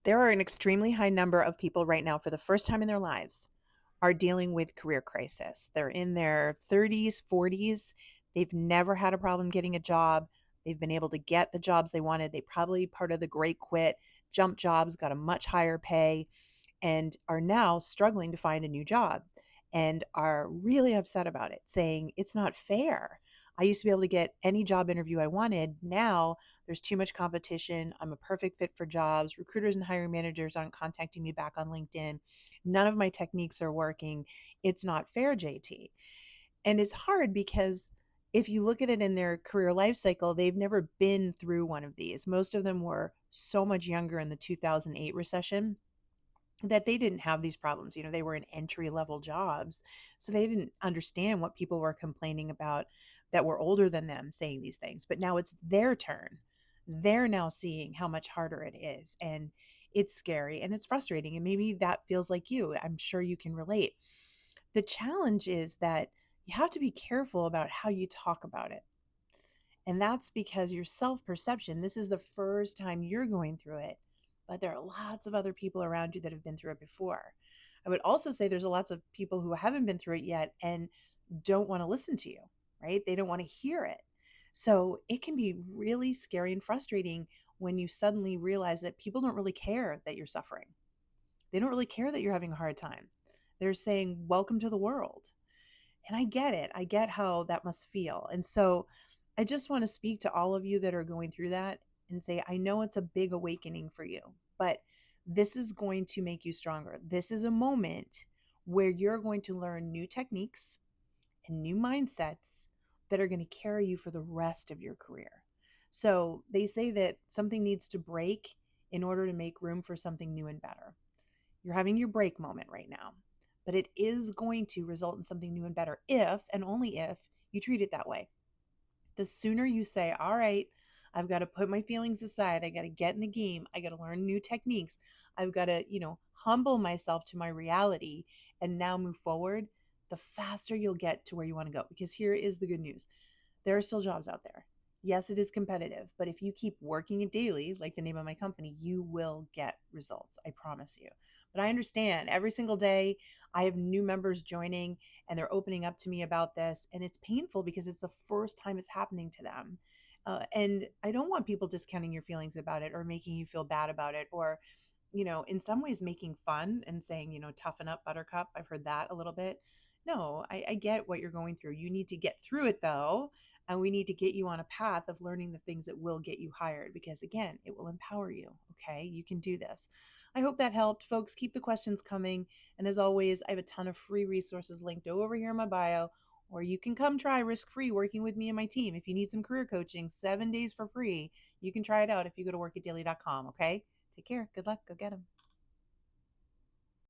There are an extremely high number of people right now, for the first time in their lives, are dealing with career crisis. They're in their 30s, 40s. They've never had a problem getting a job. They've been able to get the jobs they wanted. They probably part of the great quit, jump jobs, got a much higher pay, and are now struggling to find a new job and are really upset about it, saying it's not fair. I used to be able to get any job interview I wanted. Now there's too much competition. I'm a perfect fit for jobs. Recruiters and hiring managers aren't contacting me back on LinkedIn. None of my techniques are working. It's not fair, JT. And it's hard because if you look at it in their career life cycle, they've never been through one of these. Most of them were so much younger in the 2008 recession that they didn't have these problems. They were in entry level jobs. So they didn't understand what people were complaining about that were older than them saying these things. But now it's their turn. They're now seeing how much harder it is. And it's scary and it's frustrating. And maybe that feels like you. I'm sure you can relate. The challenge is that you have to be careful about how you talk about it. And that's because your self perception, this is the first time you're going through it, but there are lots of other people around you that have been through it before. I would also say there's lots of people who haven't been through it yet and don't want to listen to you, right? They don't want to hear it. So it can be really scary and frustrating when you suddenly realize that people don't really care that you're suffering. They don't really care that you're having a hard time. They're saying, welcome to the world. And I get it. I get how that must feel. And so I just want to speak to all of you that are going through that and say, I know it's a big awakening for you, but this is going to make you stronger. This is a moment where you're going to learn new techniques and new mindsets that are going to carry you for the rest of your career. So they say that something needs to break in order to make room for something new and better. You're having your break moment right now, but it is going to result in something new and better if and only if you treat it that way. The sooner you say, all right, I've got to put my feelings aside. I got to get in the game. I got to learn new techniques. I've got to, humble myself to my reality and now move forward, the faster you'll get to where you want to go. Because here is the good news: there are still jobs out there. Yes, it is competitive, but if you keep working it daily, like the name of my company, you will get results. I promise you. But I understand every single day I have new members joining and they're opening up to me about this. And it's painful because it's the first time it's happening to them. And I don't want people discounting your feelings about it or making you feel bad about it or, in some ways making fun and saying, toughen up, buttercup. I've heard that a little bit. No, I get what you're going through. You need to get through it though. And we need to get you on a path of learning the things that will get you hired because, again, it will empower you. Okay. You can do this. I hope that helped. Folks, keep the questions coming. And as always, I have a ton of free resources linked over here in my bio, or you can come try risk free working with me and my team. If you need some career coaching, 7 days for free, you can try it out if you go to workitdaily.com. Okay. Take care. Good luck. Go get them.